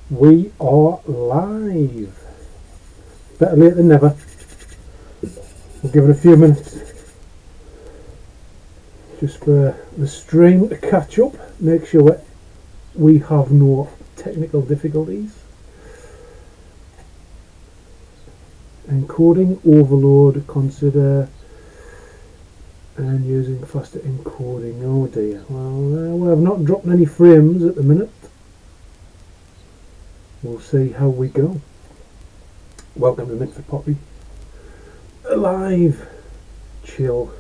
We are live. Better late than never. We'll give it a few minutes just for the stream to catch up. Make sure we have no technical difficulties. Encoding overload, consider, and using faster encoding. Oh dear. Well, we have not dropped any frames at the minute. We'll see how we go. Welcome to Mitford Pottery. Live, chill.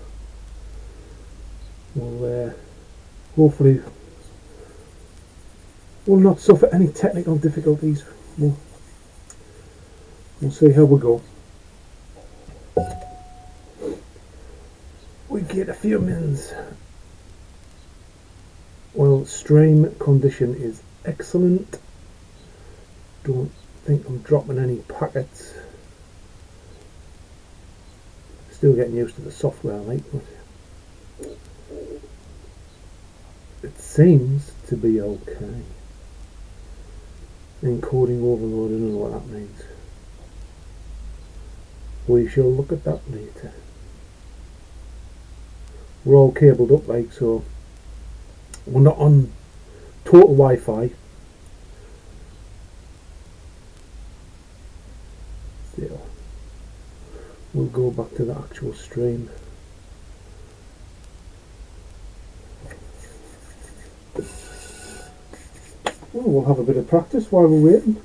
We'll hopefully will not suffer any technical difficulties. We'll see how we go. We get a few minutes. Well, stream condition is excellent. Don't think I'm dropping any packets. Still getting used to the software, like, but it seems to be okay. Encoding overload, I don't know what that means. We shall look at that later. We're all cabled up, like, so we're not on total Wi-Fi. So we'll go back to the actual stream. Well, we'll have a bit of practice while we're waiting.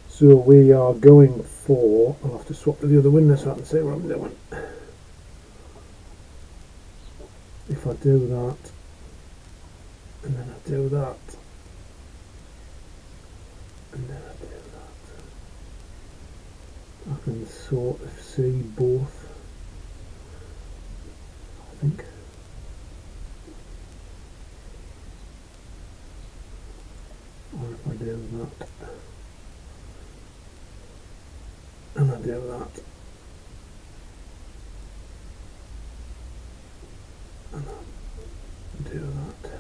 So we are going for, I'll have to swap to the other window so I can see what I'm doing. If I do that, and then I do that, and then I do that, I can sort of see both, I think. Or if I do that, and I do that, and I do that,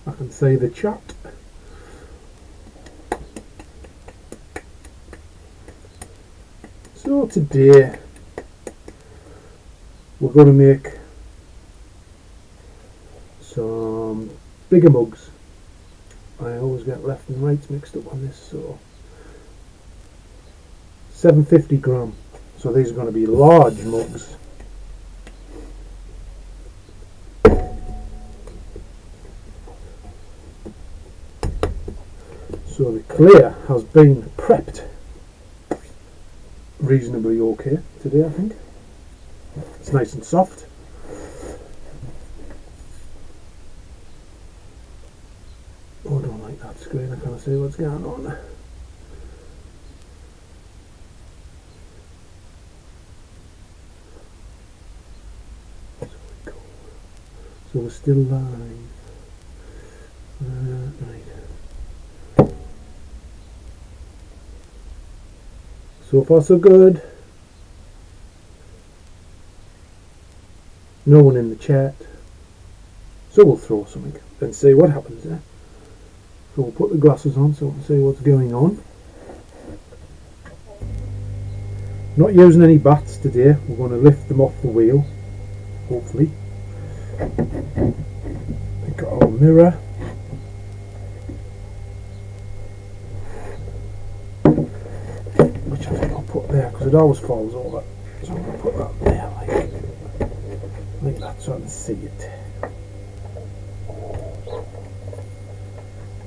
I can see the chat. So today we're going to make some bigger mugs. I always get left and rights mixed up on this, so 750 gram. So these are going to be large mugs. So the clear has been prepped reasonably okay today, I think. It's nice and soft. Oh, I don't like that screen, I can't see what's going on. So we're still live. Right. So far so good. No one in the chat. So we'll throw something and see what happens there. So we'll put the glasses on so we can see what's going on. Not using any bats today. We're going to lift them off the wheel, hopefully. We've got our mirror. Which I think I'll put there because it always falls over. So I'm going to put that there like that so I can see it.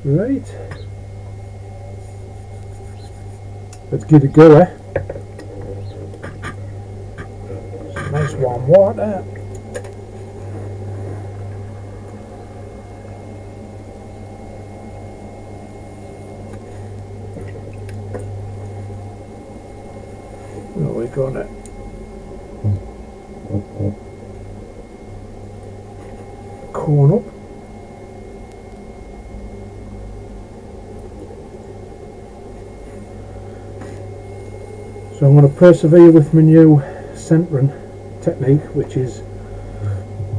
Right. Let's give it a go, eh? Some nice warm water. Oh, we got it. Corn up. So I'm going to persevere with my new centering technique, which is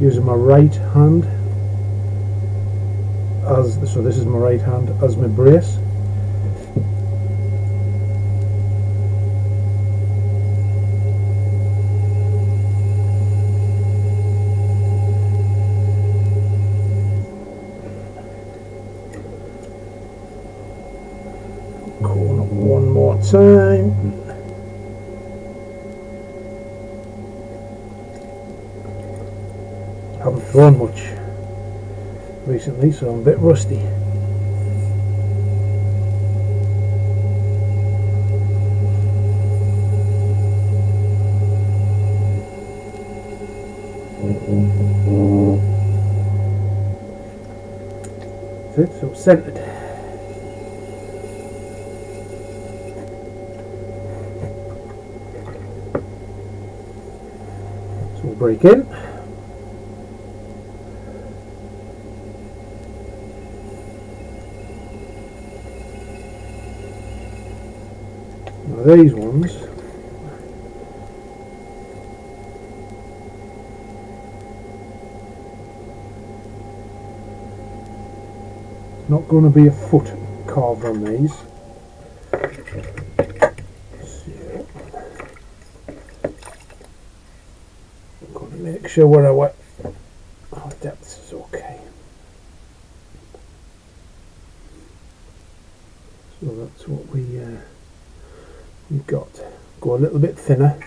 using my right hand as, so this is my right hand as my brace. Corner one more time. Haven't thrown much recently, so I'm a bit rusty. That's it, so centered. So we'll break in. Now these ones, not going to be a foot carved on these. So, I'm going to make sure where our depth is okay. So that's what we've got. Go a little bit thinner.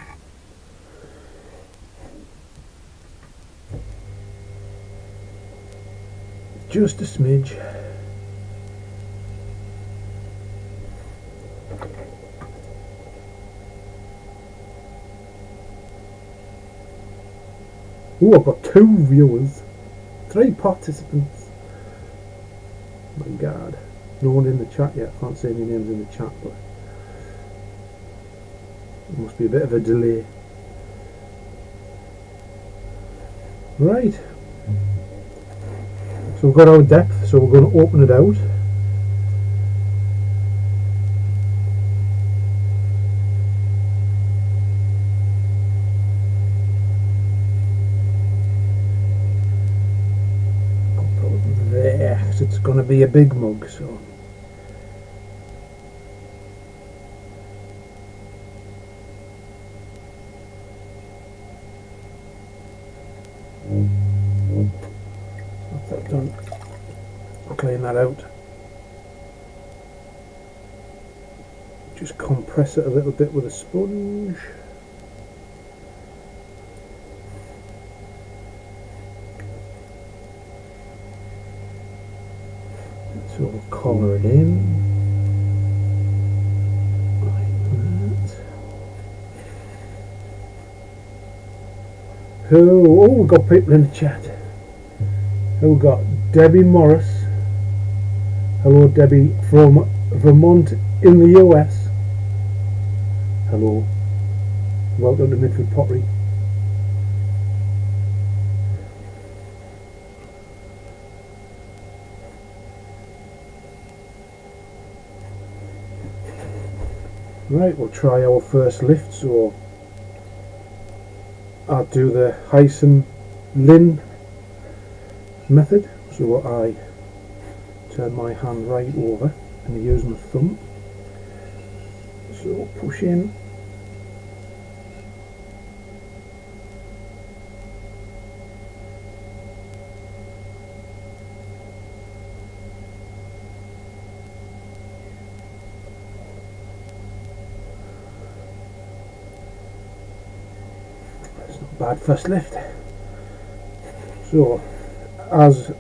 Just a smidge. Oh, I've got 2 viewers, 3 participants. My God, no one in the chat yet. I can't see any names in the chat, but there must be a bit of a delay. Right, so we've got our depth, so we're going to open it out. There, so it's going to be a big mug, so that's that done. I'll clean that out. Just compress it a little bit with a sponge. So we'll collar it in like that. Oh, we've got people in the chat. We've got Debbie Morris. Hello, Debbie from Vermont in the US. Hello. Welcome to Mitford Pottery. Right, we'll try our first lift. So I'll do the Hsinchuen Lin method. So I turn my hand right over and use my thumb. So push in. Bad first lift. So as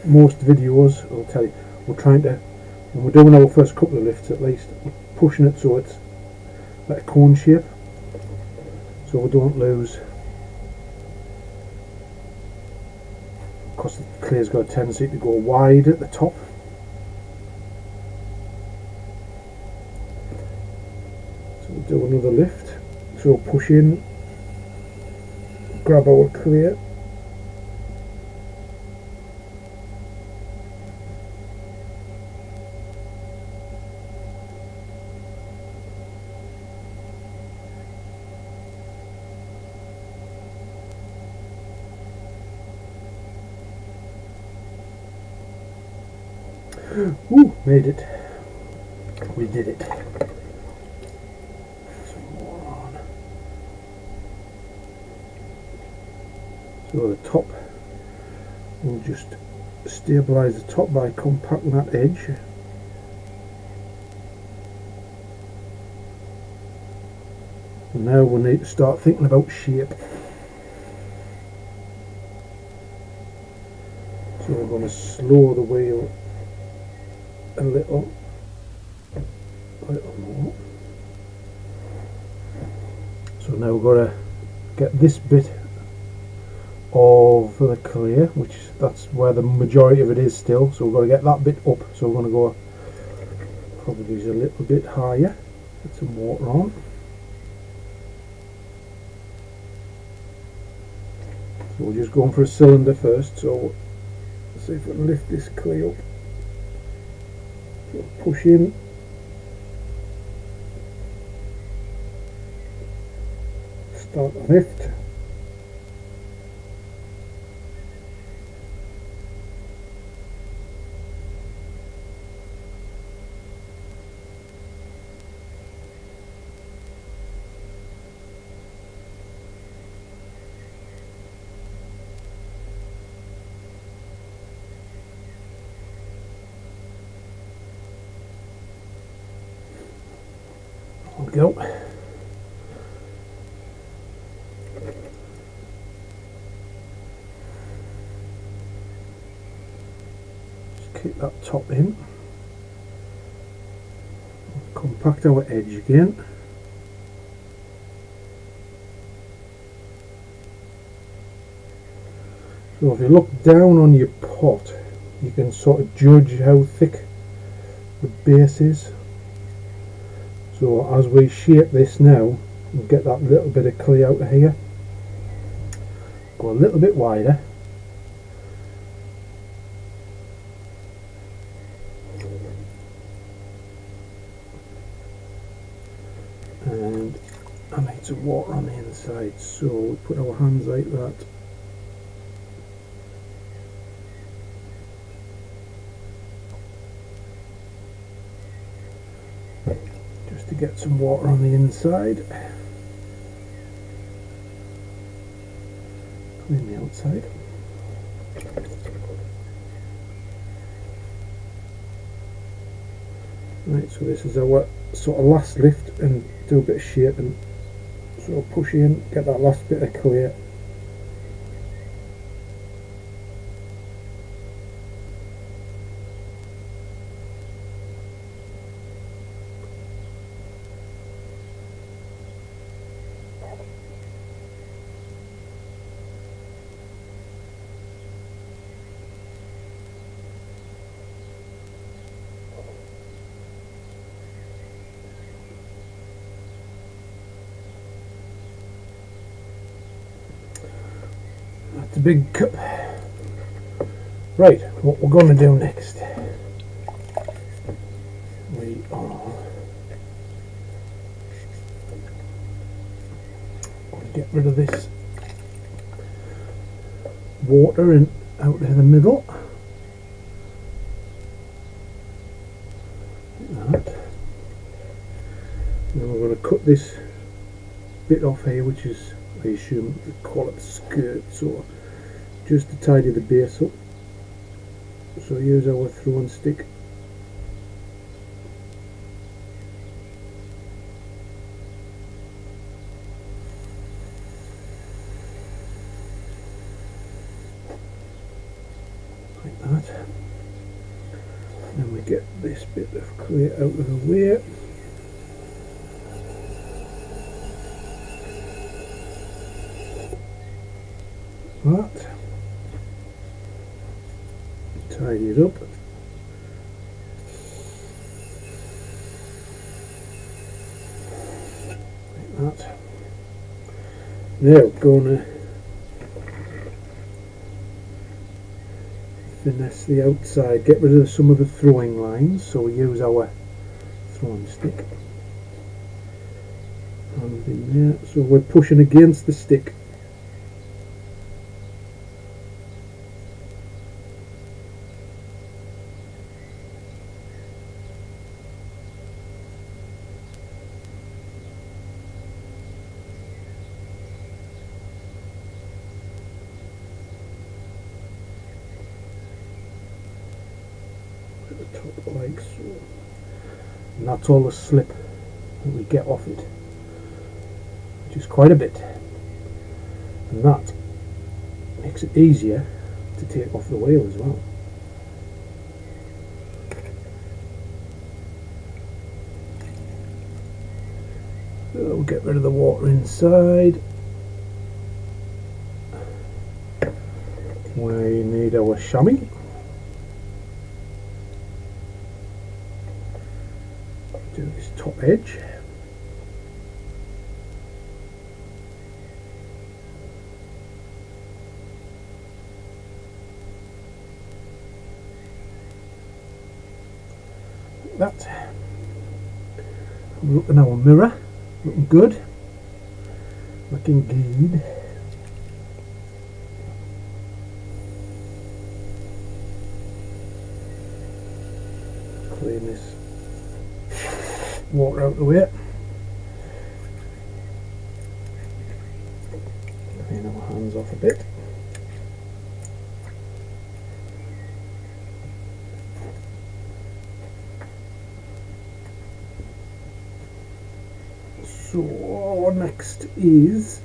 most videos will tell you, we're trying to, when we're doing our first couple of lifts at least, we're pushing it so it's like a cone shape, so we don't lose, because the clay's got a tendency to go wide at the top. So we'll do another lift. So push in, grab our clay, Ooh, made it. We did it. Some more on. So the top, we'll just stabilise the top by compacting that edge. And now we need to start thinking about shape. So we're going to slow the wheel a little more. So now we've got to get this bit of the clear, which that's where the majority of it is still, so we've got to get that bit up. So we're going to go probably a little bit higher, get some water on. So we're just going for a cylinder first, so let's see if we can lift this clay up. So push in. Start the lift. Go. Just keep that top in. Compact our edge again. So if you look down on your pot, you can sort of judge how thick the base is. So as we shape this now, we'll get that little bit of clay out of here. Go a little bit wider. And I need some water on the inside, so we put our hands like that. To get some water on the inside, clean the outside. Right, so this is our sort of last lift, and do a bit of shape and sort of push in, get that last bit of clear. That's a big cup. Right, what we're going to do next, we are going to get rid of this water and out in the middle. Like that. Then we're going to cut this bit off here, which is, I assume they call it skirt, so just to tidy the base up. So use our throwing stick. Like that. Then we get this bit of clay out of the way. That. Tidy it up. Like that. Now gonna finesse the outside, get rid of some of the throwing lines, so we use our throwing stick. And in there, so we're pushing against the stick. that's all the slip that we get off it, which is quite a bit, and that makes it easier to take off the wheel as well. So we'll get rid of the water inside. We need our chamois. Do this top edge. Like that. Look in our mirror. Looking good. Looking good. Clean this water out the way. Clean our hands off a bit. So next is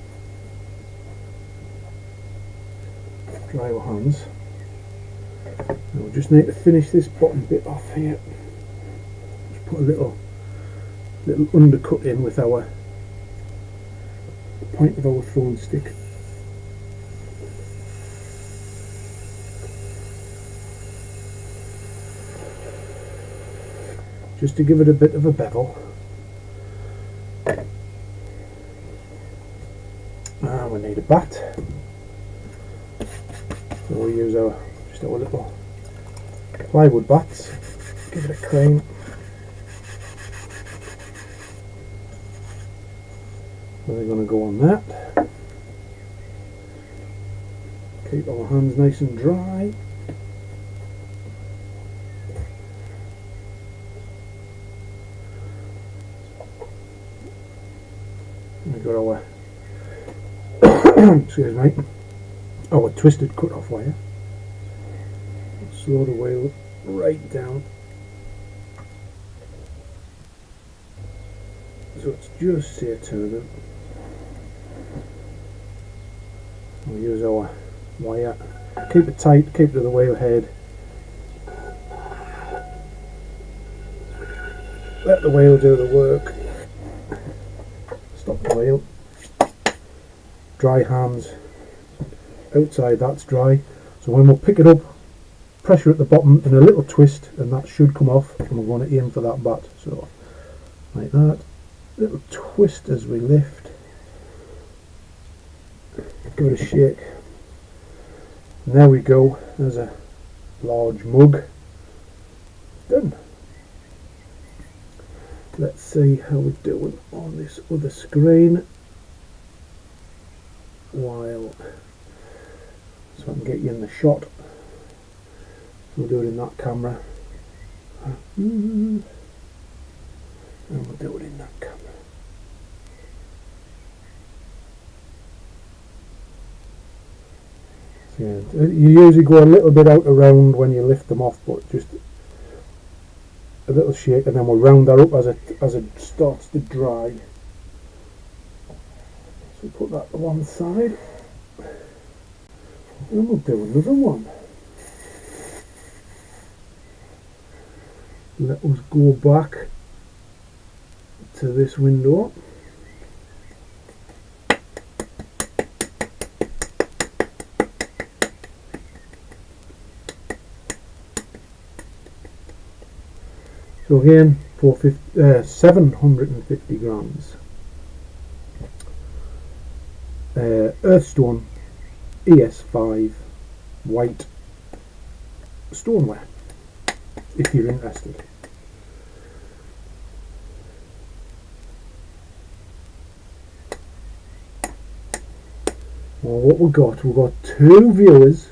dry our hands. Now we just need to finish this bottom bit off here. Just put a little undercut in with our point of our throwing stick. Just to give it a bit of a bevel. And we need a bat. So we'll use our little plywood bats. Give it a clean. We're going to go on that. Keep our hands nice and dry. We've got our excuse me, our twisted cut off wire. Slow the wheel right down so it's just here turning. We'll use our wire, keep it tight, keep it to the wheel head, let the wheel do the work, stop the wheel, dry hands, outside that's dry, so when we'll pick it up, pressure at the bottom and a little twist and that should come off, and we're going to aim for that bat, so like that, little twist as we lift, give it a shake, and there we go, there's a large mug, done. Let's see how we're doing on this other screen, while so I can get you in the shot. We'll do it in that camera, and we'll do it in that camera. So yeah, you usually go a little bit out around when you lift them off, but just a little shake, and then we'll round that up as it starts to dry. So put that to one side, and we'll do another one. Let us go back to this window. So again, 750 grams. Earthstone ES5 white stoneware, if you're interested. Well, what we've got 2 viewers,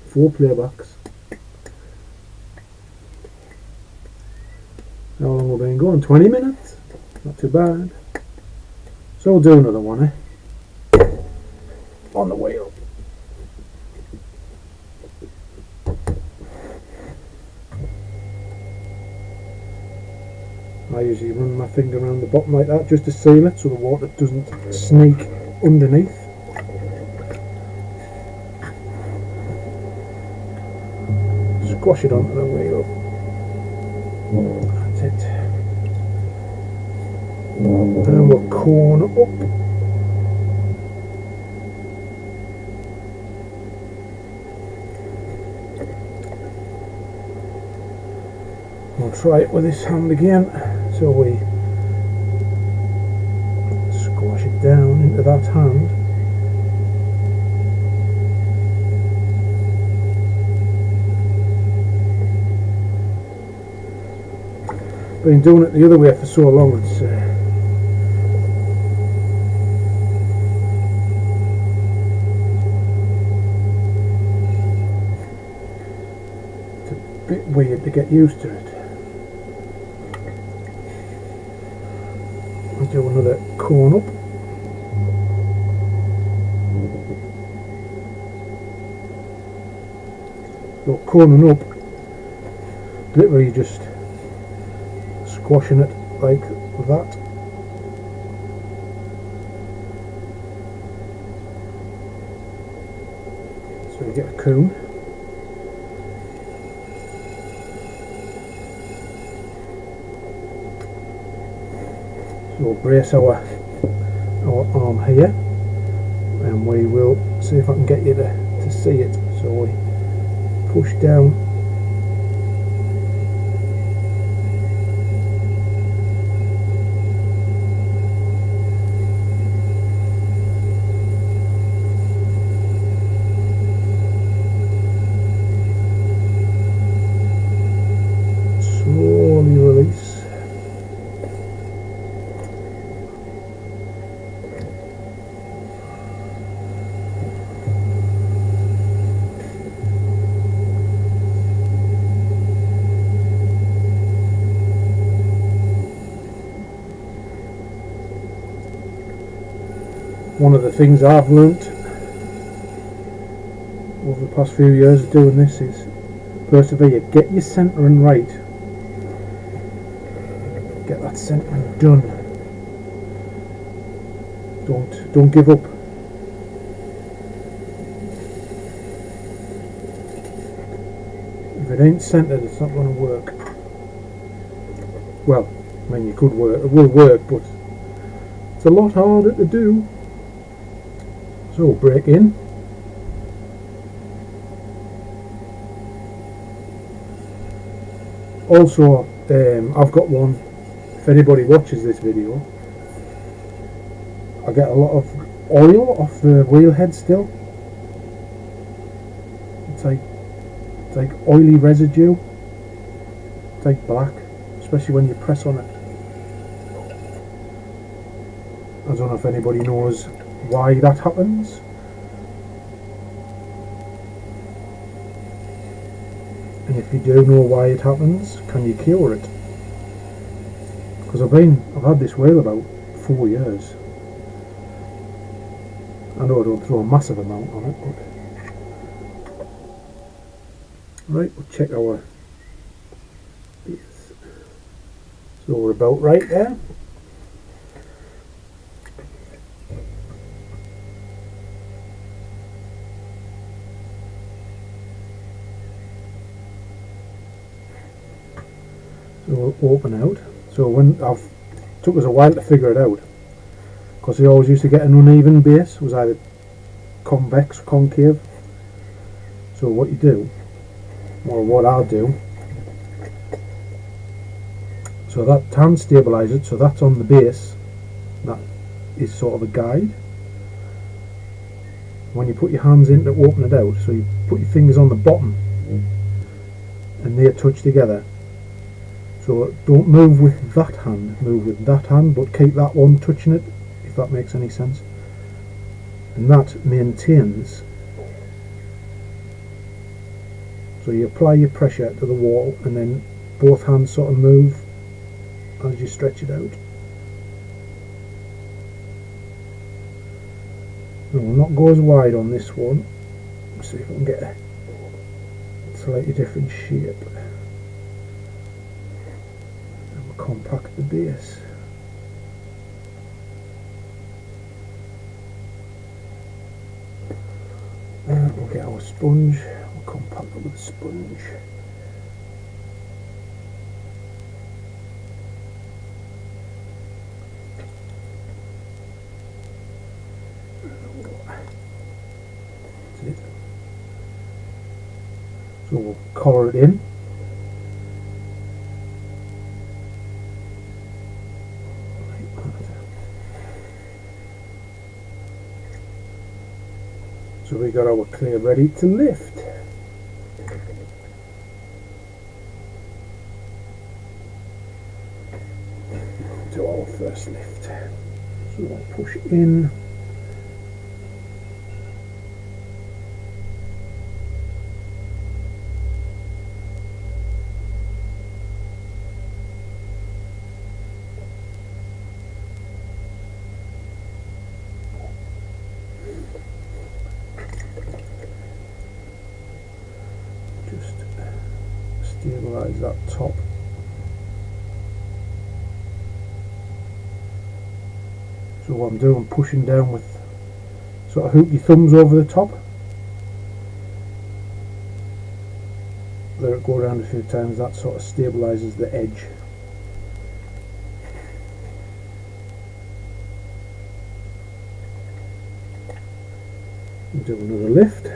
4 playbacks. How long we've been going? 20 minutes? Not too bad. So we'll do another one, on the wheel. usually run my finger around the bottom like that just to seal it so the water doesn't sneak underneath. Squash it onto the wheel. That's it. And we'll corn up. We'll try it with this hand again. So we squash it down into that hand. Been doing it the other way for so long, it's a bit weird to get used to it. I'll do another corn up. So corning up, literally just squashing it like that. So you get a cone. So we'll brace our arm here, and we will see if I can get you to see it. So we push down. Slowly release. One of the things I've learnt over the past few years of doing this is persevere. Get your centering right. Get that centering done. Don't give up. If it ain't centered, it's not going to work. Well, I mean, you could work. It will work, but it's a lot harder to do. So break in. Also, I've got one. If anybody watches this video, I get a lot of oil off the wheel head still. It's like oily residue. It's like black, especially when you press on it. I don't know if anybody knows why that happens. And if you do know why it happens, can you cure it? Because I've had this wheel about 4 years. I know I don't throw a massive amount on it, but right, we'll check our base. So we're about right there. So we'll open out. So when took us a while to figure it out, because we always used to get an uneven base. It was either convex or concave. So what you do, or what I'll do, so that hand stabiliser, so that's on the base, that is sort of a guide. When you put your hands in to open it out, so you put your fingers on the bottom and they touch together. So don't move with that hand, move with that hand, but keep that one touching it, if that makes any sense. And that maintains. So you apply your pressure to the wall and then both hands sort of move as you stretch it out. No, we'll not go as wide on this one. Let's see if I can get a slightly different shape. compact the base. We'll get our sponge, we'll compact it with a sponge. That's it. So we'll collar it in. So we got our clay ready to lift. To our first lift. So we'll push in. Stabilise that top. So what I'm doing, I'm pushing down with sort of hook your thumbs over the top. Let it go around a few times, that sort of stabilises the edge. And do another lift.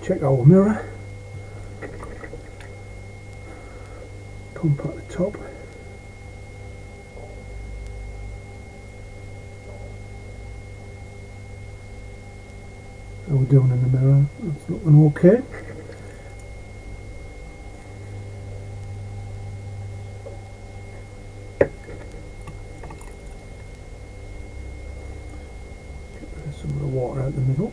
Check our mirror, compact the top, how we're doing in the mirror, that's looking okay. Get rid of some of the water out the middle.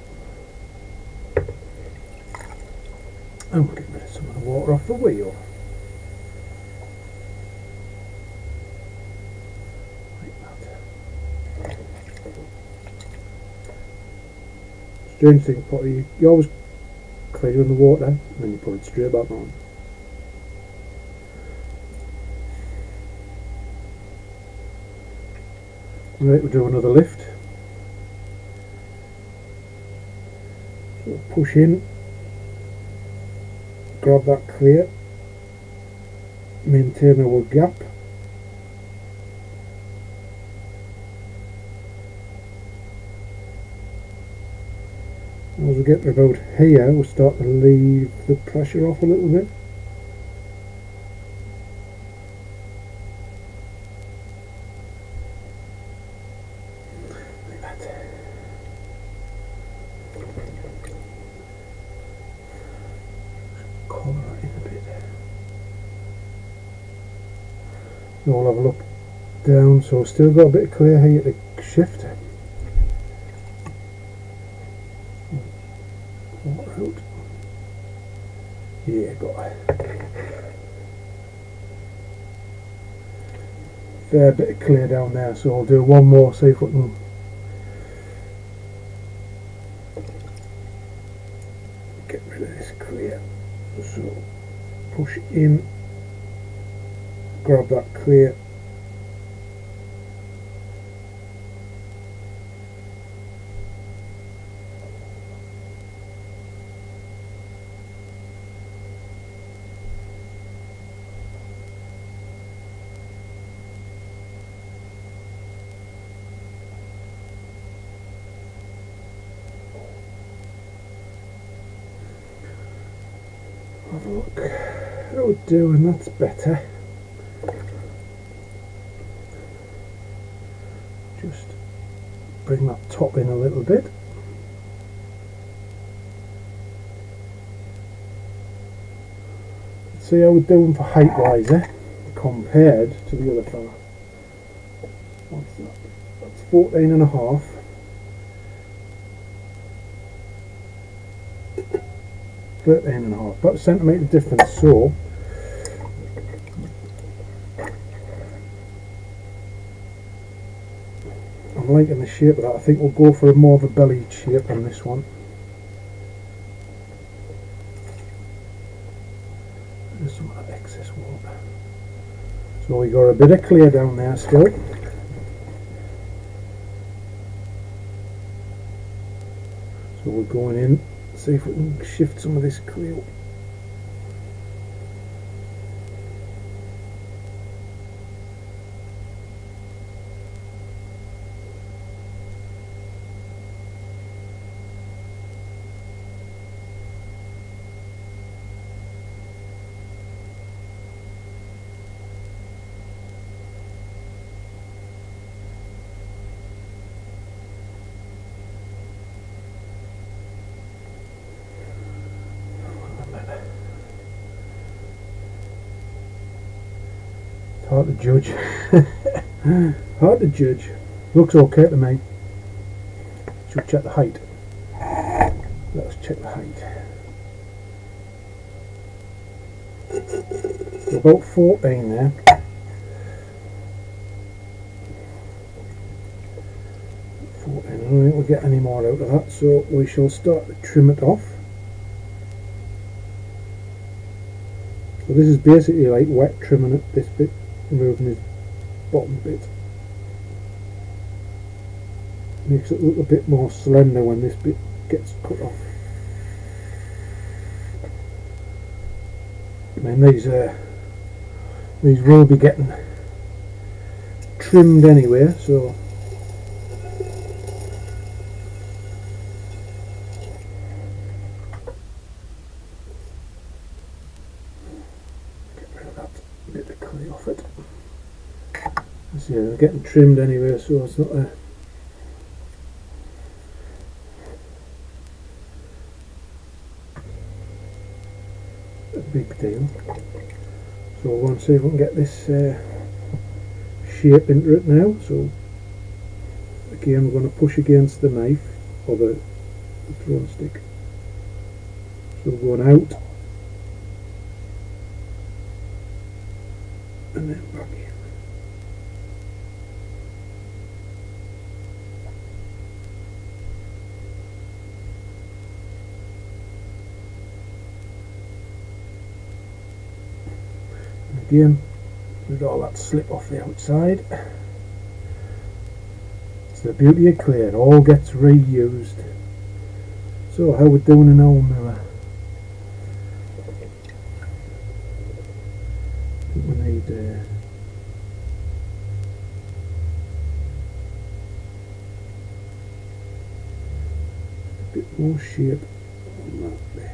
And we'll get rid of some of the water off the wheel. Like that. Strange thing, Pottery, you always clear in the water and then you put it straight back on. Right, we'll do another lift. So we'll push in. Grab that clear, maintain our gap, as we get to about here we'll start to leave the pressure off a little bit. Like that. Collar it in a bit. Now we'll have a look down, so we've still got a bit of clear here to shift. Water out. Yeah, got it. Fair bit of clear down there, so I'll do one more, see if we can get rid of this clear. So push in, grab that clear, have a look how we're doing, that's better. Just bring that top in a little bit. See how we're doing for height wise compared to the other fella. What's that? That's 14 and a half. split it in half, about a centimetre difference. So I'm liking the shape of that. I think we'll go for a more of a belly shape on this one. There's some of that excess water. So we got a bit of clear down there still. So we're going in, see if we can shift some of this clear. Hard to judge. Hard to judge. Looks okay to me. Should we check the height? Let's check the height. So about 14 there. 14. I don't think we'll get any more out of that, so we shall start to trim it off. So this is basically like wet trimming it, this bit, removing this bottom bit. Makes it look a bit more slender when this bit gets cut off. I mean these will be getting trimmed anyway, so bit of clay off it. See, they're getting trimmed anyway, so it's not a big deal. So we'll go and see if we can get this shape into it now. So again, we're going to push against the knife or the throwing stick. So we're going out and then back in. And again, with all that slip off the outside. It's the beauty of clay, it all gets reused. So how we're doing in our mirror. I think we need a bit more shape on that there.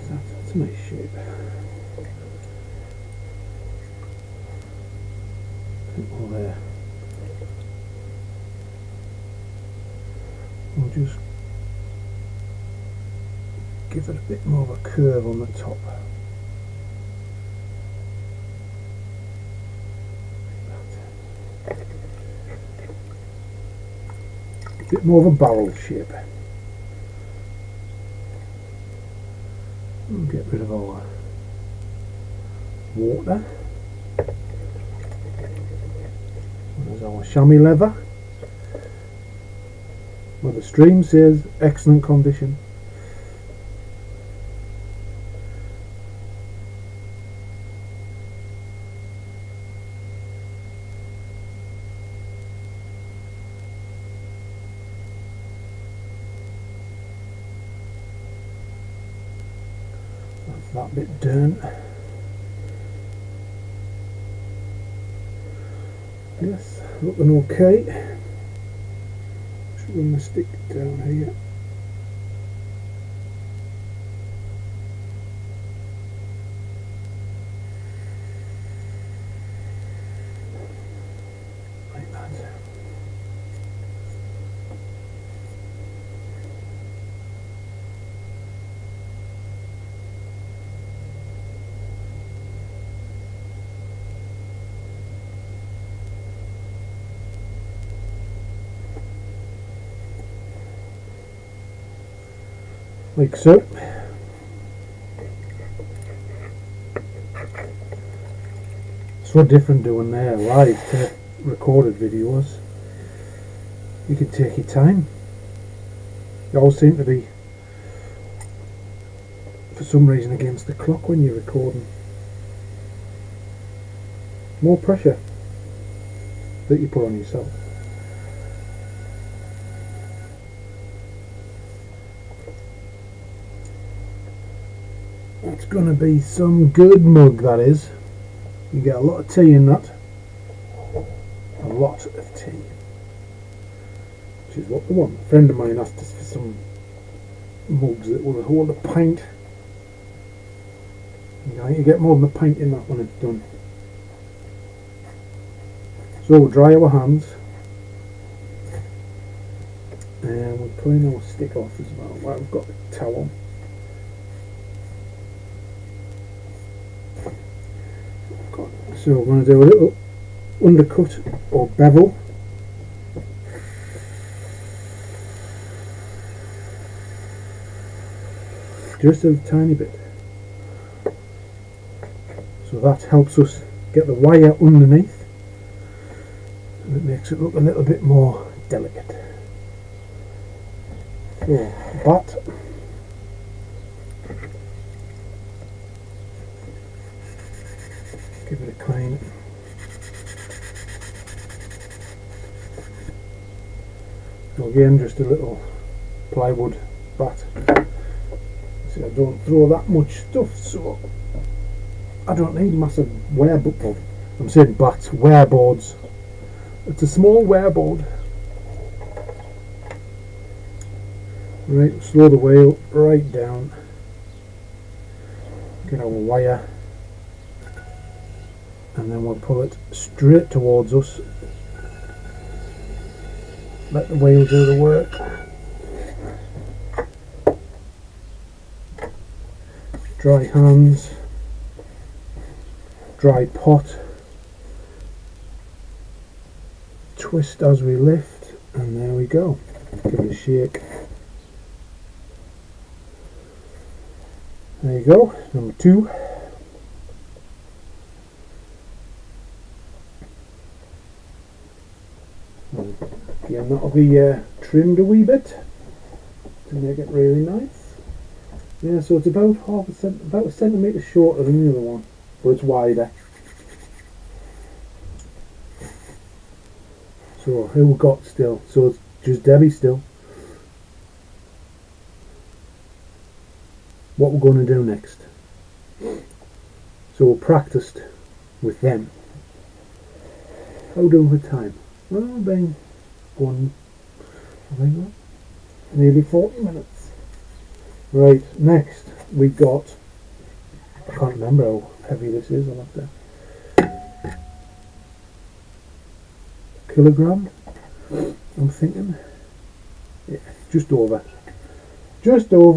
That's a nice shape. We'll just give it a bit more of a curve on the top. A bit more of a barrel shape. And get rid of our water. There's our chamois leather, where the stream says excellent condition. That's that bit done. Yes, looking okay. Should run the stick down here. Like that. like so. So different doing there live to recorded videos. You can take your time. You always seem to be, for some reason, against the clock when you're recording. More pressure that you put on yourself. That's going to be some good mug, that is. You get a lot of tea in that. A lot of tea. Which is what we want. A friend of mine asked us for some mugs that will hold a pint. You get more than a pint in that when it's done. So we'll dry our hands. And we're pulling our stick off as well. Right, we've got the towel. So we're going to do a little undercut or bevel. Just a tiny bit. So that helps us get the wire underneath, and it makes it look a little bit more delicate. So, bat. Give it a clean. So again, just a little plywood bat. See, I don't throw that much stuff, so I don't need massive wearboard. I'm saying bats, wearboards. It's a small wearboard. Right, slow the wheel right down. Get our wire. And then we'll pull it straight towards us. Let the wheel do the work. Dry hands, dry pot. Twist as we lift, and there we go. Give it a shake. There you go, number 2. Again, that'll be trimmed a wee bit to make it really nice. Yeah, so it's about about a centimetre shorter than the other one, but it's wider. So who we got still? So it's just Debbie still. What we're going to do next? So we practiced with them. How do we time? Well, I've been going, nearly 40 minutes. Right, next we got, I can't remember how heavy this is, I'll have to, kilogram, I'm thinking, yeah, just over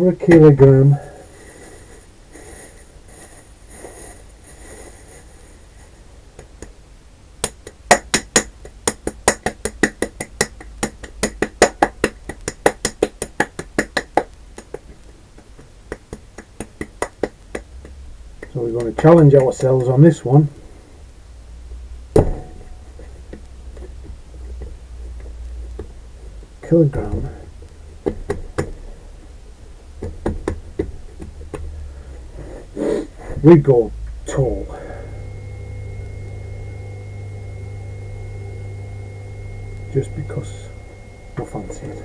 a kilogram. So we're going to challenge ourselves on this one. Kilogram. We go tall. Just because we fancy it.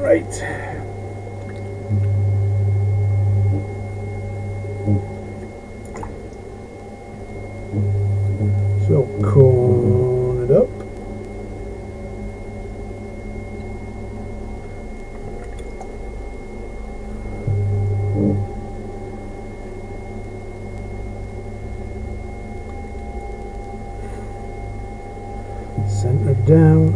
Right. So cone it up. Center down.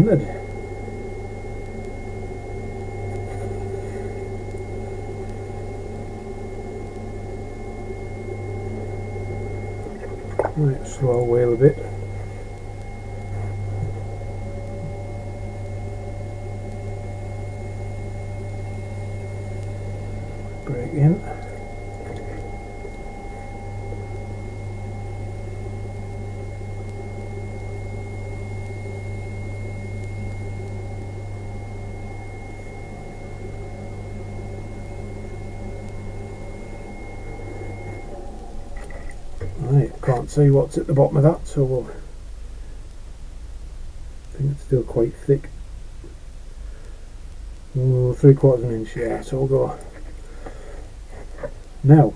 entered. Right, slow our wheel a bit. Brake in. Right, can't see what's at the bottom of that, so I think it's still quite thick. Oh, 3/4 inch, yeah, so we'll go. Now,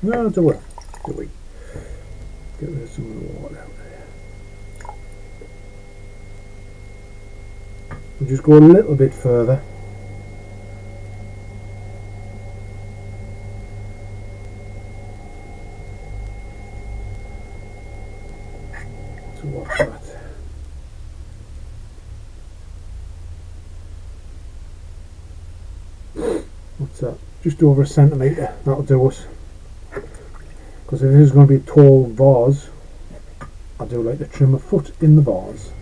no, do we? Get rid of some of the water out there. We'll just go a little bit further. So what's that? What's that? Just over a centimetre. That'll do us. Because if this is going to be a tall vase, I do like to trim a foot in the vase.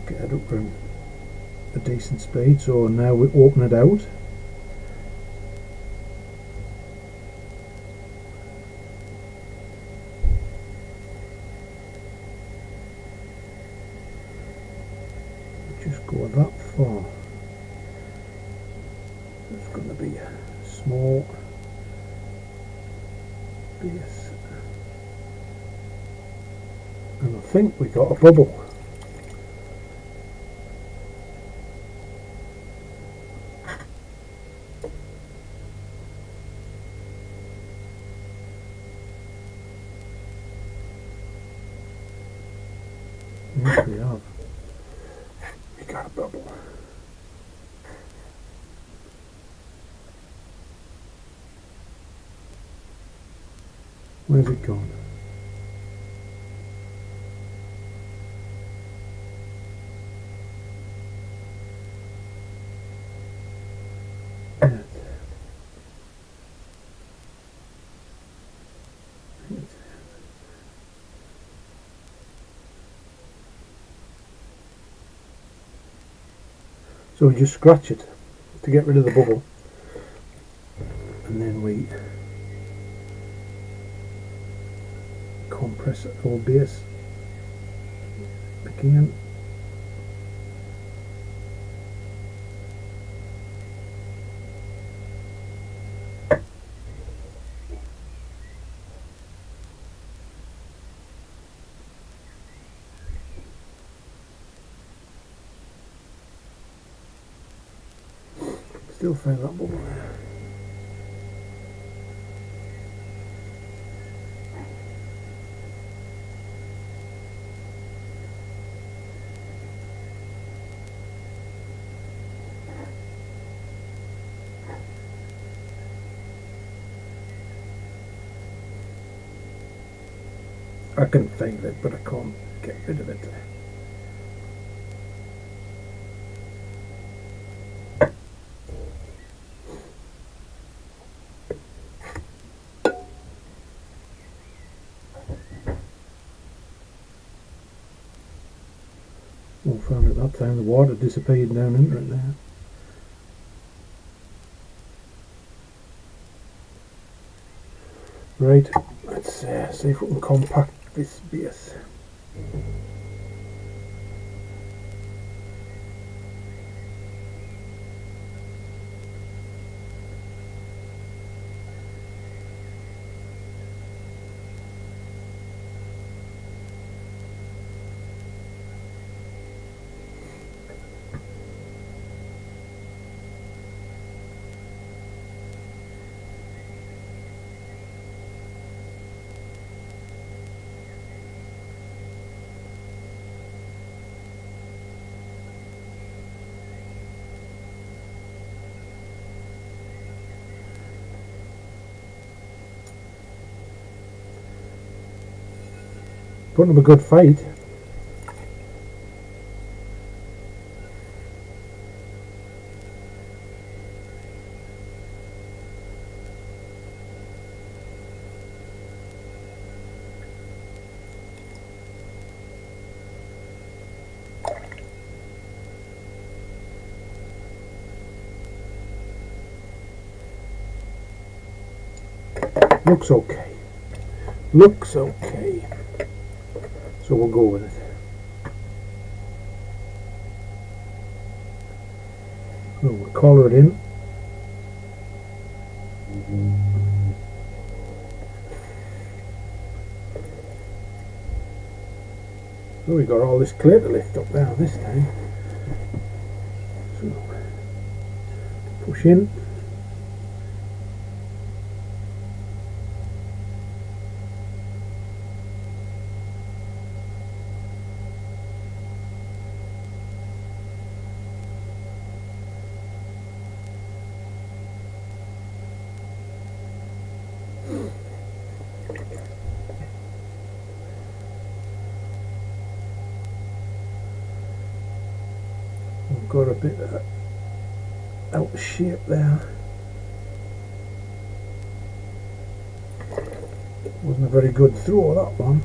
Get it up to a decent speed. So now we open it out. Just go that far. It's going to be a small base, and I think we got a bubble. Yes, we have. We got a bubble. Where's it gone? So we just scratch it to get rid of the bubble, and then we compress our base again. Still find that bubble there. I can feel it, but I can't get rid of it. Well, found it that time. The water disappeared down into it there. Right, let's see if we can compact this base. Putting up a good fight. Looks okay. Looks okay. So we'll go with it. So we'll collar it in. So we got all this clear to lift up now this time. So push in. Got a bit out of shape there. Wasn't a very good throw, that one.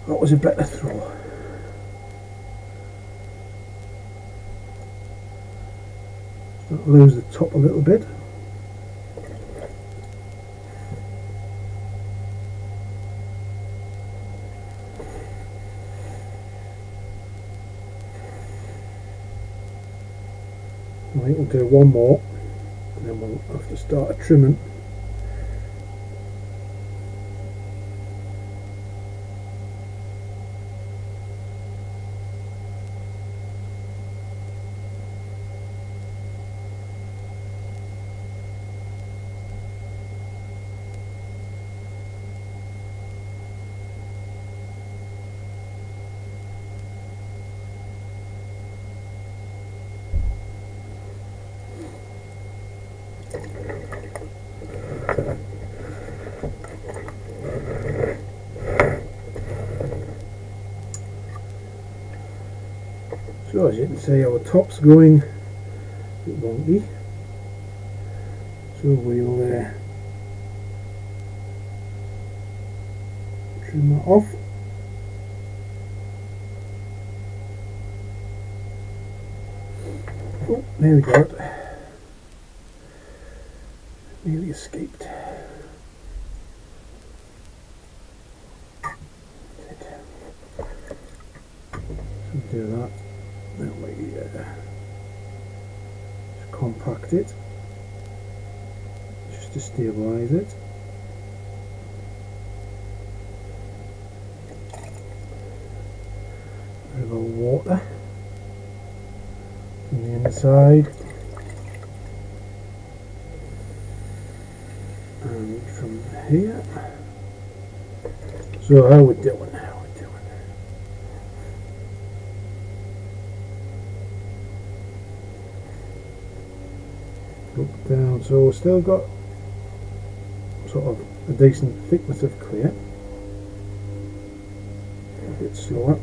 That was a better throw. Start to lose the top a little bit. I think we'll do one more and then we'll have to start a trimming. So as you can see, our top's going a bit wonky, so we'll trim that off. Oh, there we go. Nearly escaped. So do that. Then we just compact it, just to stabilise it. A little water from the inside and from here. So how we doing now? Up, down, so we've still got sort of a decent thickness of clear. A bit slower.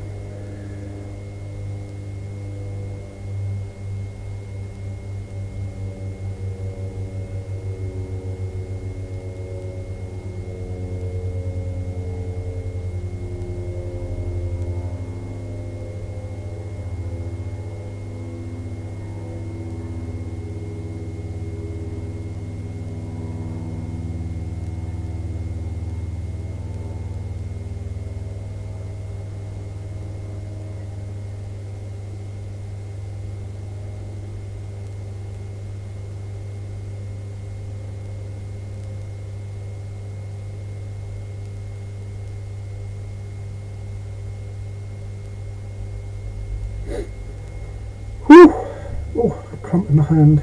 cramp in my hand.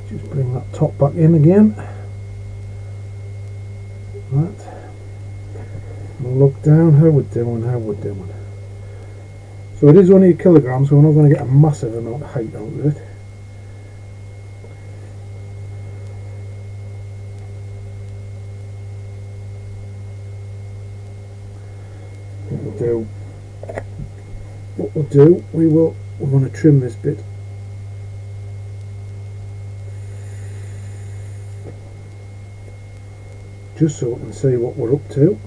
Just bring that top back in again. Right. We'll look down. How we're doing. So it is only a kilogram, so we're not going to get a massive amount of height out of it. We're going to trim this bit. Just so we can see what we're up to.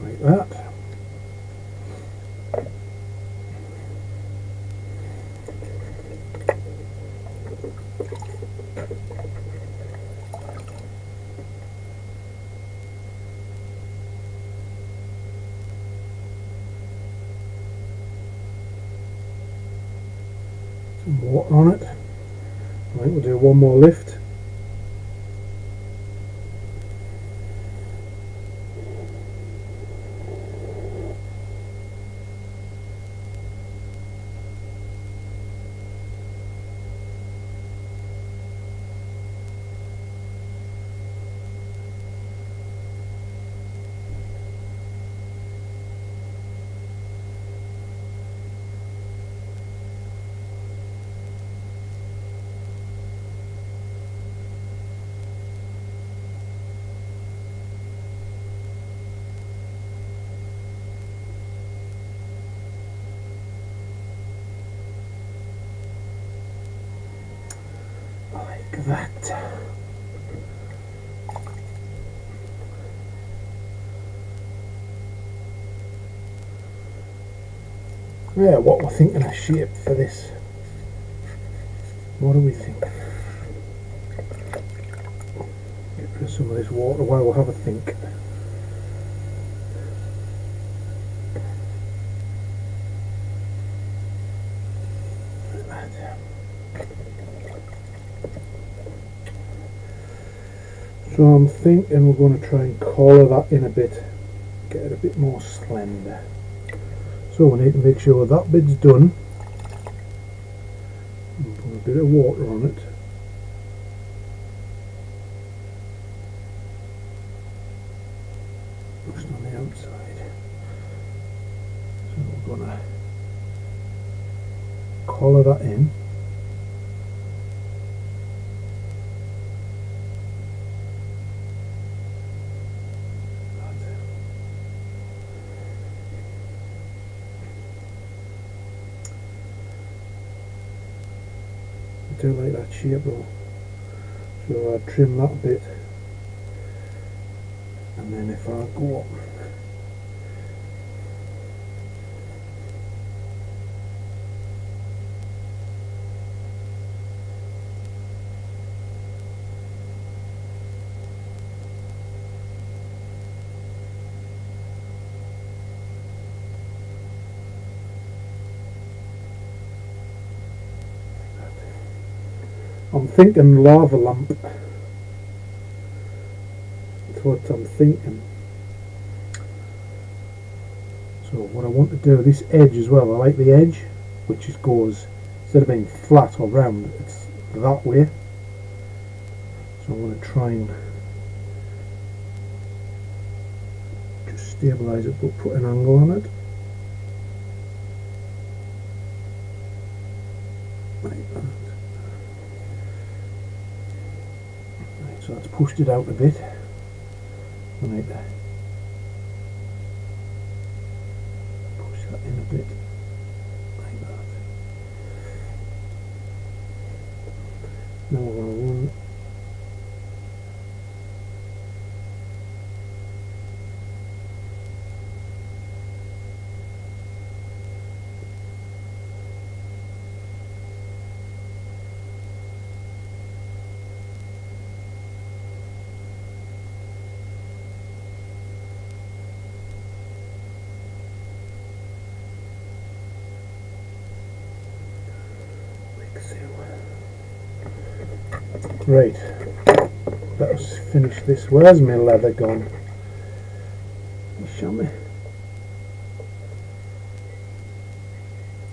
Like that. Some water on it. Right, we'll do one more lift. Like that. Yeah, what we're thinking of shape for this. What do we think? Get rid of some of this water while we'll have a think. So I'm thinking we're going to try and collar that in a bit, get it a bit more slender. So we need to make sure that bit's done. And put a bit of water on it. Just on the outside. So we're going to collar that in. Do like that shape though, so I trim that bit, and then if I go up I'm thinking lava lamp. That's what I'm thinking. So what I want to do, this edge as well, I like the edge, which just goes, instead of being flat or round, it's that way. So I want to try and just stabilise it, but put an angle on it. Like that. So that's pushed it out a bit. Right there. Push that in a bit. Like that. Now we're going to run. Right, let us finish this. Where's my leather gone? You show me.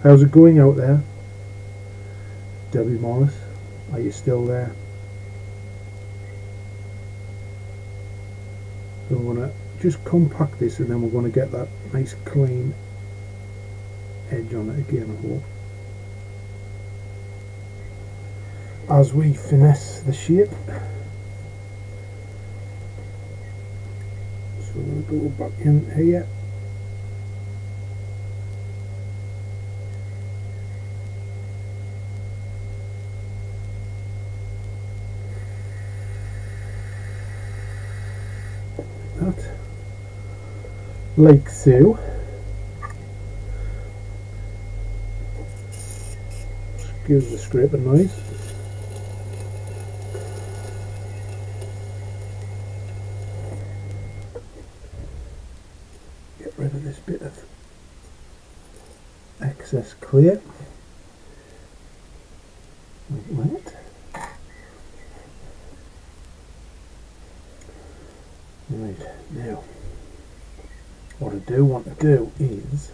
How's it going out there? Debbie Morris, are you still there? So I'm going to just compact this and then we're going to get that nice clean edge on it again, I hope. As we finesse the shape. So we're going to go back in here. That. Like so. Excuse the scraping noise. Get rid of this bit of excess clear. Like that. Right, now what I do want to do is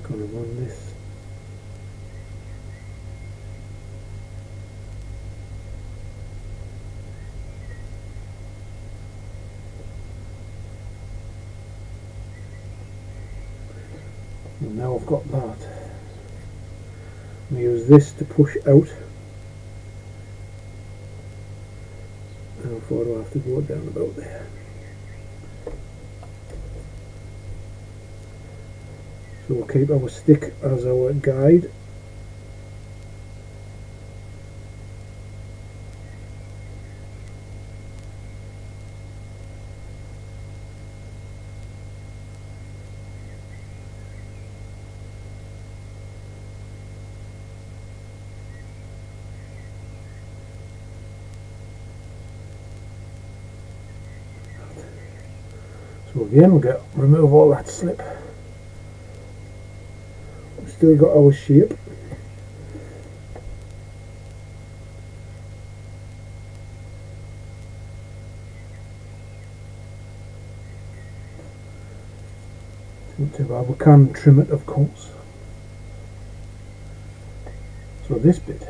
going to run this and now I've got that. I'm going to use this to push out. How far do I have to go down? About there. So we'll keep our stick as our guide. So again we'll remove all that slip. We've still got our shape. Not too bad. We can trim it, of course. So this bit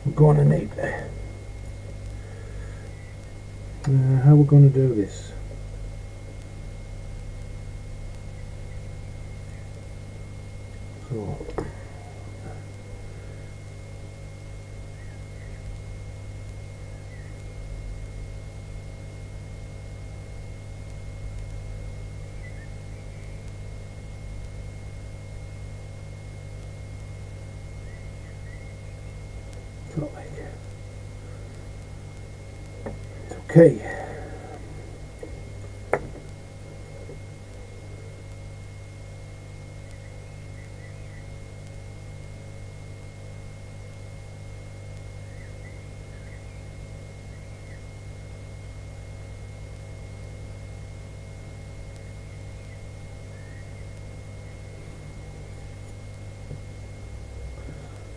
we're going to need how we're going to do this. So like it's okay.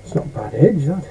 It's not a bad edge, that.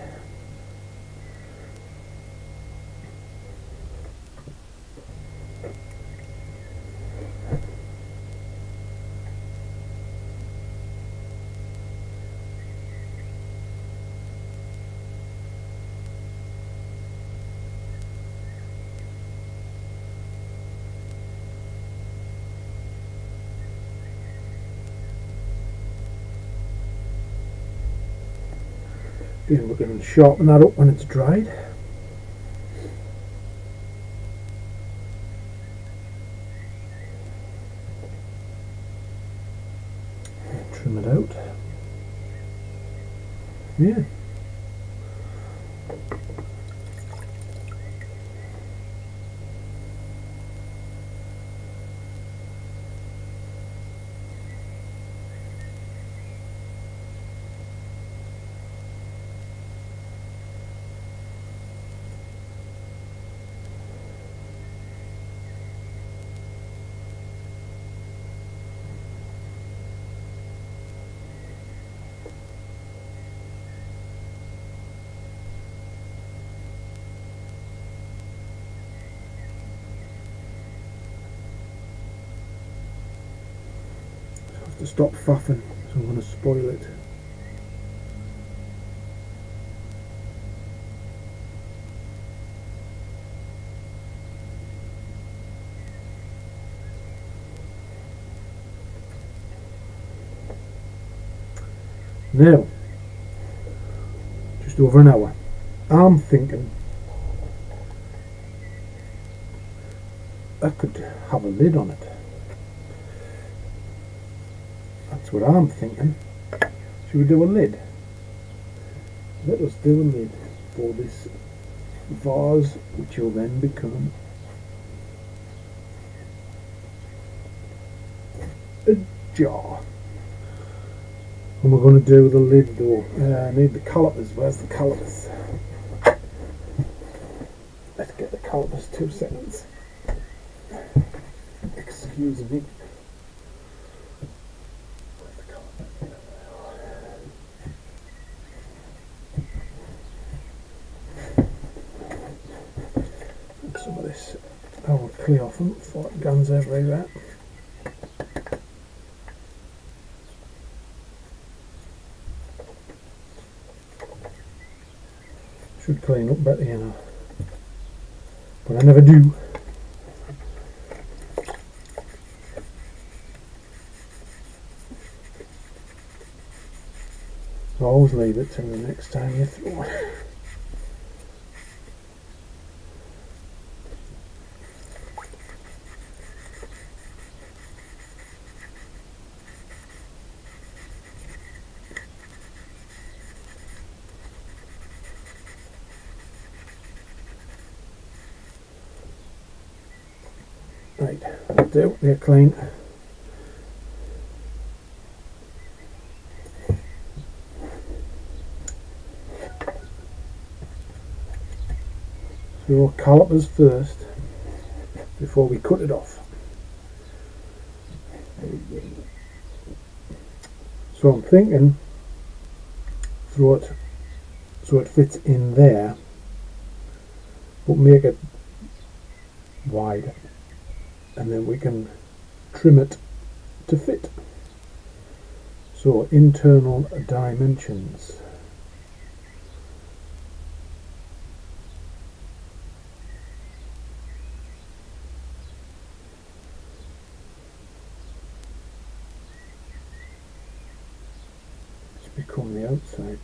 Again, we're going to sharpen that up when it's dried. And trim it out. Yeah. to stop faffing, so I'm going to spoil it. Now, just over an hour. I'm thinking I could have a lid on it. That's what I'm thinking. Should we do a lid? Let us do a lid for this vase, which will then become a jar. And we're going to do the lid though. I need the calipers. Where's the calipers? Let's get the calipers. 2 seconds. Excuse me. Where's the calipers? And some of this I will clear off them before it guns everywhere. Should clean up better, you know, but I never do. So always leave it till the next time you throw it. Right, that'll do, they're clean. So calipers first, before we cut it off. So I'm thinking, throw it so it fits in there, but make it wide. And then we can trim it to fit. So internal dimensions. It's become the outside dimension.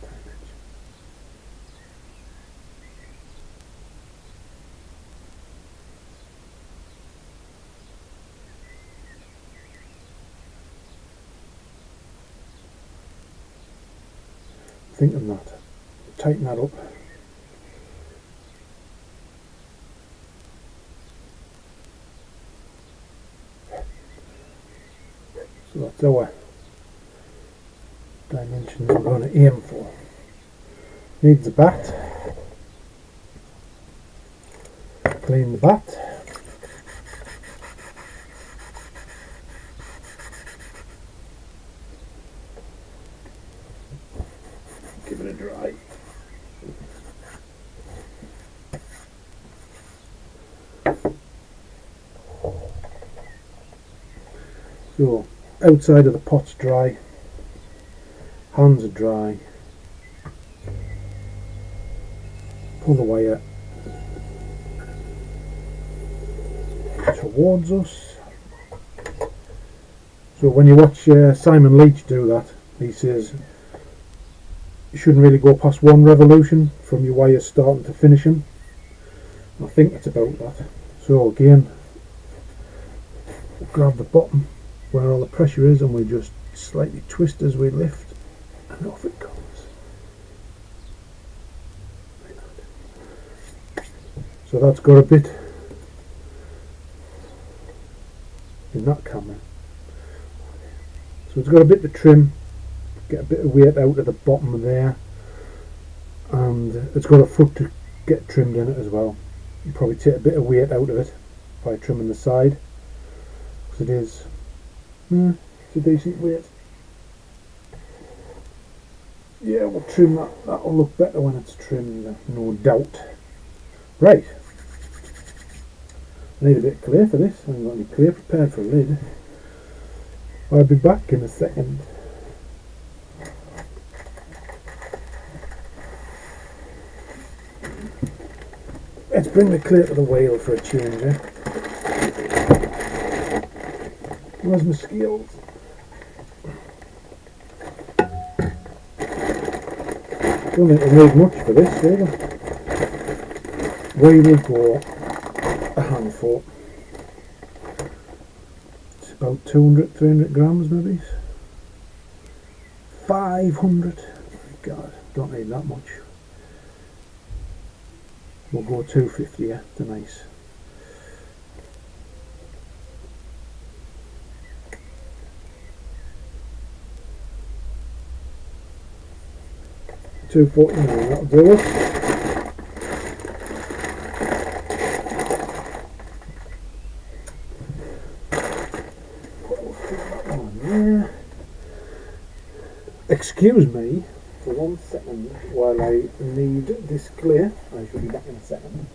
Thinking that, tighten that up. So that's our dimensions we're going to aim for. Needs a bat. Clean the bat. Give it a dry. So, outside of the pot's dry, hands are dry. Pull the wire towards us. So when you watch Simon Leach do that, he says you shouldn't really go past 1 revolution from your wires starting to finishing. I think that's about that. So again, we'll grab the bottom where all the pressure is and we just slightly twist as we lift and off it comes. Like that. So that's got a bit in that camera. So it's got a bit to trim. Get a bit of weight out of the bottom there, and it's got a foot to get trimmed in it as well. You probably take a bit of weight out of it by trimming the side, because it is it's a decent weight. Yeah, we'll trim that. That'll look better when it's trimmed, no doubt. Right, I need a bit of clay for this. I haven't got any clay prepared for a lid. I'll be back in a second. Let's bring the clay to the wheel for a change, eh? Where's my skills? Don't think I need much for this, either. We will go a handful. It's about 200, 300 grams maybe. 500. God, don't need that much. We'll go 250, yeah, they're nice. $2.49, that'll do it. Excuse me for 1 second while I need this clear. I shall be back in a second.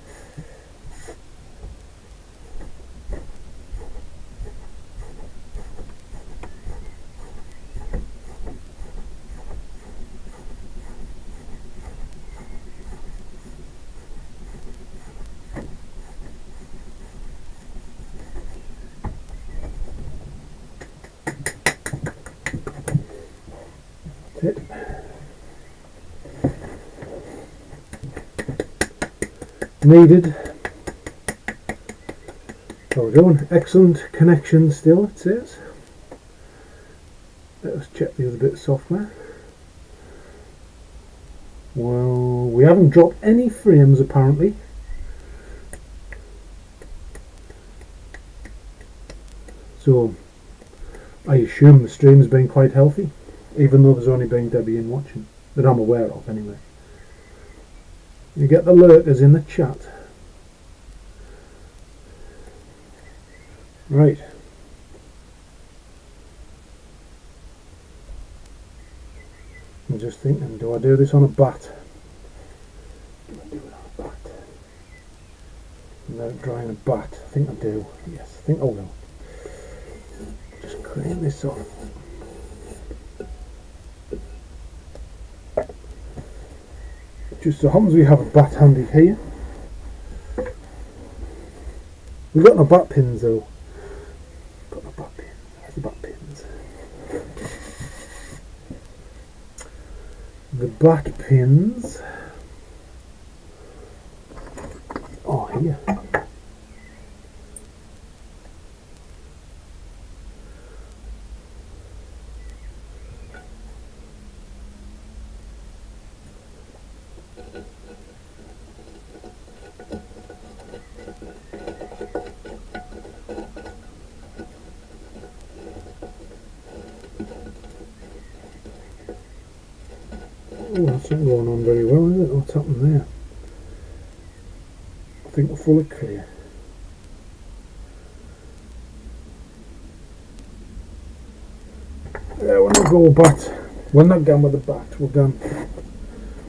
It. Needed. How we're doing? Excellent connection still, it says. Let us check the other bit of software. Well, we haven't dropped any frames apparently. So I assume the stream's been quite healthy. Even though there's only been Debbie in watching, that I'm aware of anyway. You get the lurkers in the chat. Right. I'm just thinking, do I do this on a bat? Do I do it on a bat? Without drying a bat? I think I do. Yes, I think I will. Just clean this off. Just so happens we have a bat handy here. We've got no bat pins though. Got no bat pins. Where's the bat pins? The bat pins. Oh, here. Oh, that's not going on very well, is it? What's happened there? I think we're fully clear. Yeah, we're not going bat. We're not going with the bat. We're going.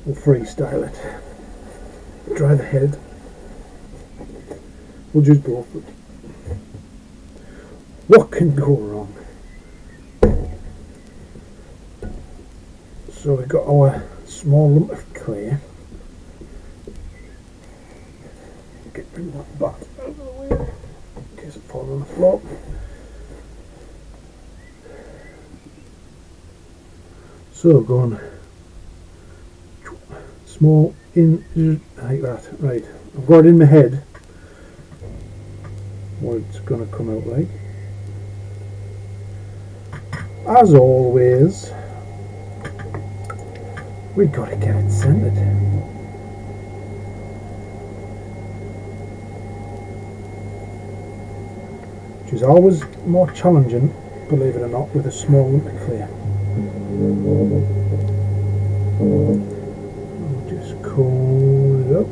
We'll freestyle it. Dry the head. We'll just go for it. What can go wrong? So we've got our small lump of clay. Bring that bat out of the way in case it falls on the floor. So going small in like that. Right, I've got it in my head what it's going to come out like. As always, we got to get it centered. Which is always more challenging, believe it or not, with a small lump of clay. I'll just comb it up.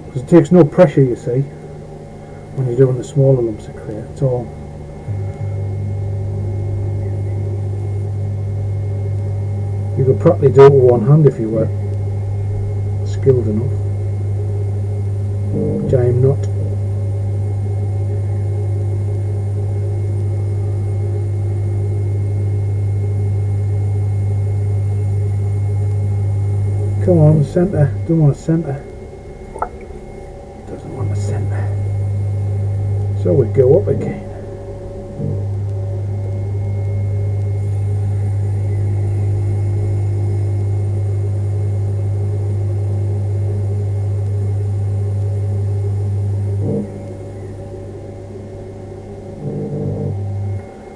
Because it takes no pressure, you see, when you're doing the smaller lumps of clay. It's all you could probably do it with one hand if you were skilled enough, which I am not. centre. Don't want a centre. Doesn't want a centre. So we go up again.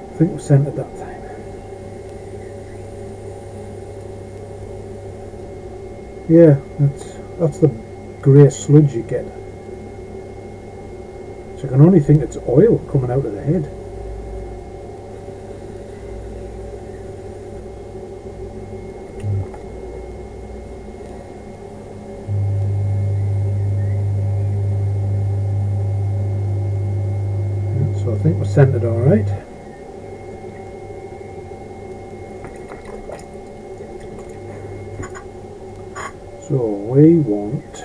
I think we're centred that time. Yeah, that's the grey sludge you get. So I can only think it's oil coming out of the head. So I think we're centred alright. So we want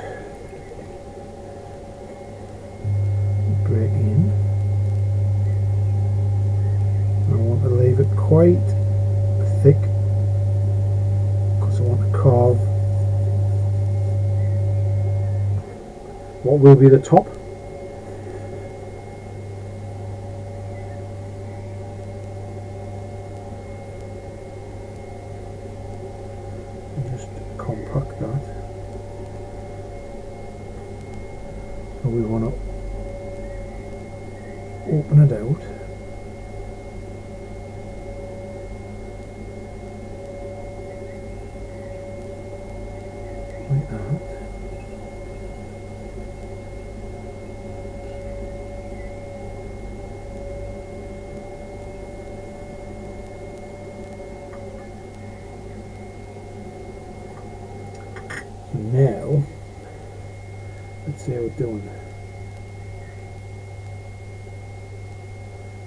break in. I want to leave it quite thick because I want to carve what will be the top. Just compact that. So we want to open it out. Like that. So now, let's see how we're doing.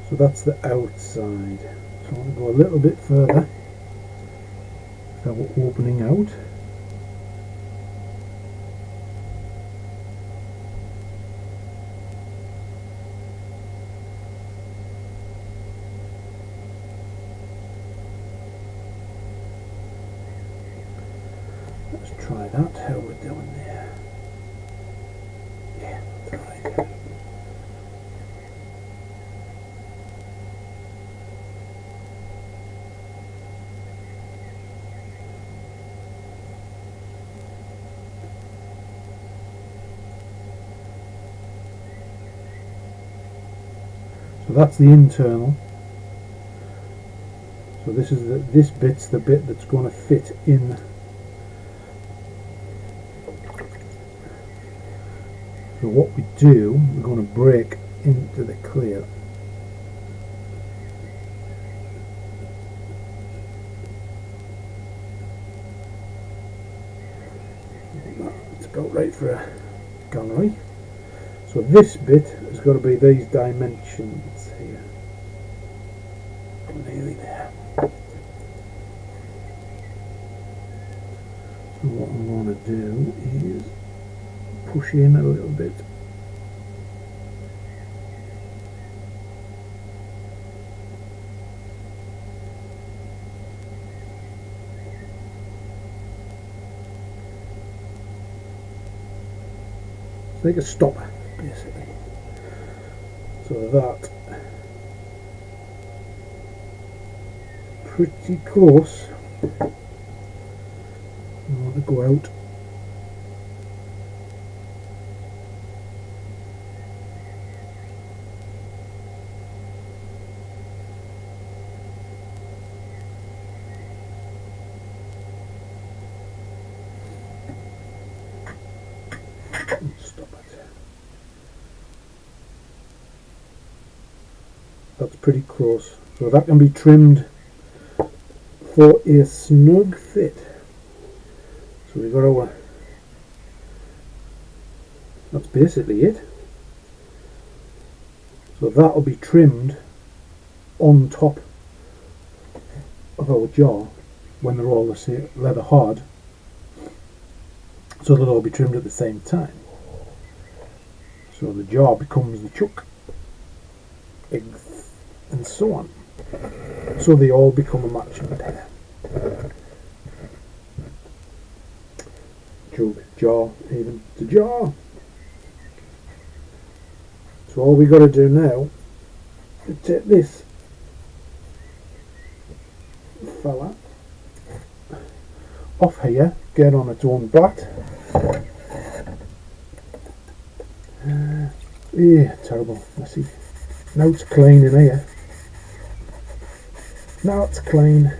So that's the outside. So I want to go a little bit further. So we're opening out. Let's try that, how we're doing there. Yeah, that's right. So that's the internal. So this is this bit's the bit that's going to fit in. So what we do, we're going to break into the clear. That's about right for a gallery. So this bit has got to be these dimensions here. Nearly there. So what I'm going to do is push in a little bit. It's like a stopper, basically. So that pretty close. I want to go out. Stop it. That's pretty close. So that can be trimmed for a snug fit. So we've got our, that's basically it. So that'll be trimmed on top of our jaw when they're all the same leather hard. So they'll all be trimmed at the same time. So the jaw becomes the chuck, eggs, and so on. So they all become a matching pair. jug, jar even. It's a jar. So all we got to do now is take this fella off here, get on its own bat. Yeah, terrible, messy. Now it's clean in here. Now it's clean.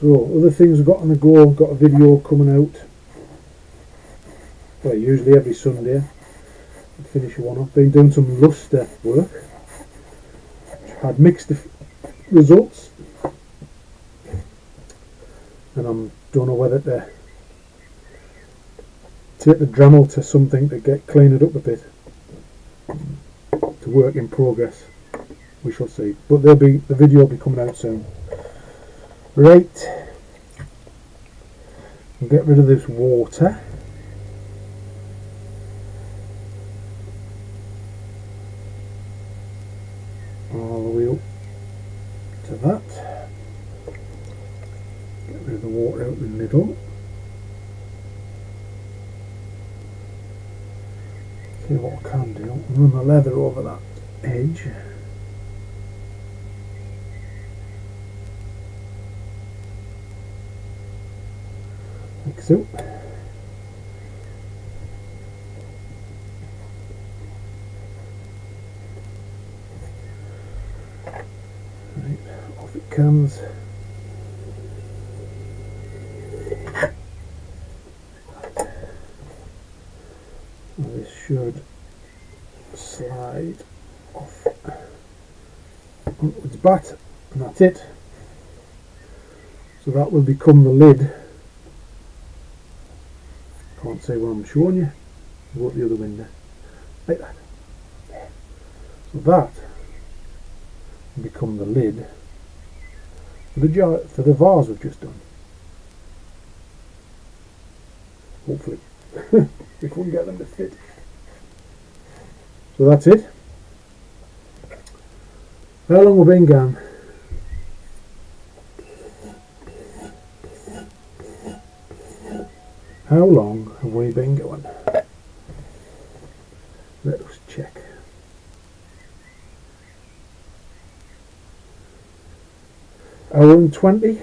So, other things I've got on the go, I've got a video coming out, well, usually every Sunday. I finish one off. Been doing some lustre work, which had mixed results, and I don't know whether to take the Dremel to something to clean it up a bit. To work in progress. We shall see. But the video will be coming out soon. Right, we'll get rid of this water. All the way up to that. Get rid of the water out in the middle. See what I can do. Run the leather over that edge. Like so. Right, off it comes. This should slide off onto its bat, and that's it. So that will become the lid. Can't see what I'm showing you. Go out the other window. Like that. So that will become the lid for the jar, for the vase we've just done. Hopefully. We couldn't get them to fit. So that's it. How long have we been gone? How long have we been going? Let us check. Hour and 20.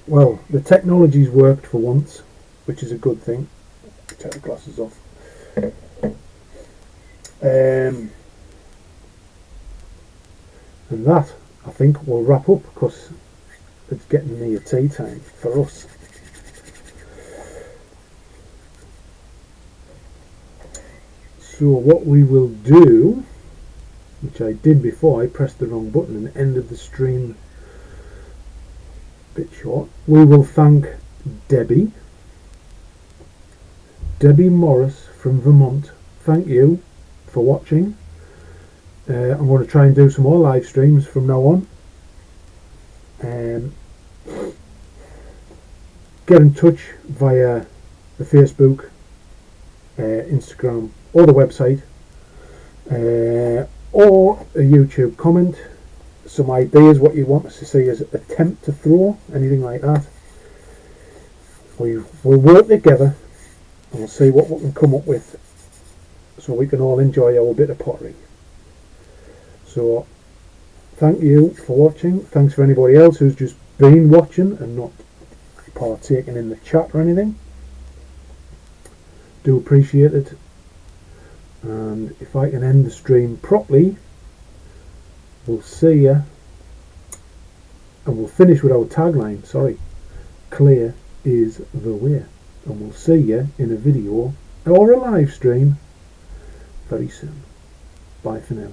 Well, the technology's worked for once, which is a good thing. Take the glasses off. And that, I think, will wrap up because it's getting near tea time for us. So what we will do, which I did before, I pressed the wrong button and ended the stream a bit short. We will thank Debbie Morris from Vermont. Thank you for watching. I'm going to try and do some more live streams from now on. Get in touch via the Facebook, Instagram, or the website, or a YouTube comment. Some ideas what you want us to see as attempt to throw, anything like that. We'll work together and we'll see what we can come up with so we can all enjoy our bit of pottery. So thank you for watching. Thanks for anybody else who's just been watching and not partaking in the chat or anything. Do appreciate it. And if I can end the stream properly, we'll see you, and we'll finish with our tagline. Sorry, clear is the way. And we'll see you in a video or a live stream very soon. Bye for now.